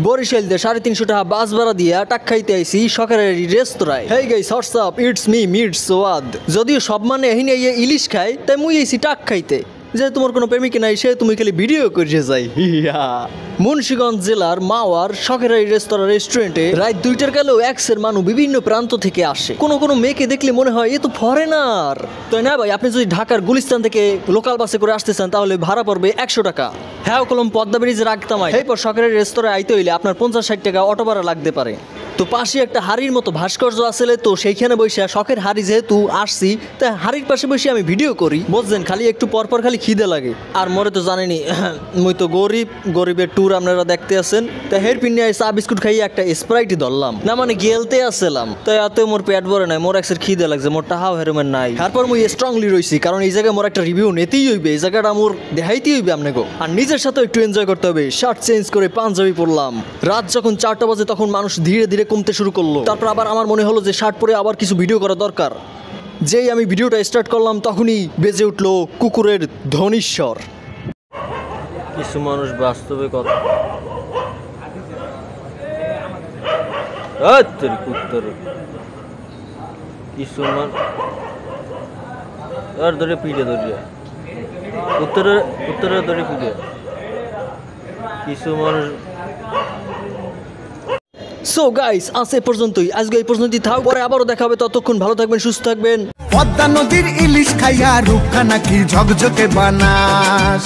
বরিশাল দিয়ে 350 টাকা বাস ভাড়া দিয়া টাক খাইতে আইছি সকালের রেস্তোরাঁয়। Hey guys what's up, it's me মিটস সোয়াদ। যদিও সব মানে এহিনে ইলিশ খাই, তাই মুই আইছি টাক খাইতে। যে তোমার কোনো প্রেমিক নাই, সে তুমি খালি ভিডিও করিয়ে যাই। মুন্সিগঞ্জ জেলার মাওয়ার শখেরাই রেস্টুরেন্টে রাত 2টার কালেও এক্সের মানুষ বিভিন্ন প্রান্ত থেকে আসে। কোনো মেয়েকে দেখলে মনে হয় এ তো ফরেনার। তাই না ভাই, আপনি যদি ঢাকার গুলিস্তান থেকে লোকাল বাসে করে আসতে চান তাহলে ভাড়া পড়বে 100 টাকা। হ্যাঁ কলম পদ্মা ব্রিজের আগতামায়। এরপর শখেরাই রেস্তোরাঁ আইতে হইলে আপনার 50-60 টাকা অটো ভাড়া লাগতে পারে। তো পাশে একটা হাড়ির মতো ভাস্কর্য আসলে, তো সেইখানে বসে শখের হাড়ি যেহেতু আসছি, তাই হাড়ির পাশে বসে আমি ভিডিও করি। বুঝছেন, খালি একটু পরপর খালি খিদে লাগে। আর মরে তো জানেনি মুই তো গরিবের ট্যুর আপনারা দেখতে আছেন। তাই হের পিন্নে চা বিস্কুট খাইয়ে একটা স্প্রাইটই ধরলাম না, মানে গেলতে আসলাম। তাই এতে মোর পেট ভরে নাই, মোর একসের খিদে লাগছে, মোর টাহাও হেরমের নাই। তারপর মুই স্ট্রংলি রইছি, কারণ এই জায়গায় মোর একটা রিভিউ নিতেই হইবে, এই জায়গাটা মোর দেখাইতেই হইবে আপনাকে। আর নিজের সাথে একটু এনজয় করতে হবে। শার্ট চেঞ্জ করে পাঞ্জাবি পরলাম। রাত যখন 4টা বাজে তখন মানুষ ধীরে ধীরে কমতে শুরু করলো। তারপর আবার আমার মনে হলো যে শার্ট পরে আবার কিছু ভিডিও করা দরকার। যেই আমি ভিডিওটা স্টার্ট করলাম তখনই বেজে উঠলো কুকুরের ধ্বনিস্বর। কিছু মানুষ বাস্তবে কথা কিছু ধরে পিঠে ধরিয়া উত্তরে ধরে পিঠে কিছু মানুষ। সো গাইস, আজ এই পর্যন্তই। আজকে এই পর্যন্তই থাক, পরে আবারও দেখা হবে। ততক্ষণ ভালো থাকবেন, সুস্থ থাকবেন। পদ্মা নদীর ইলিশ খাইয়া রূপখানা কি ঝকঝকে বানাস।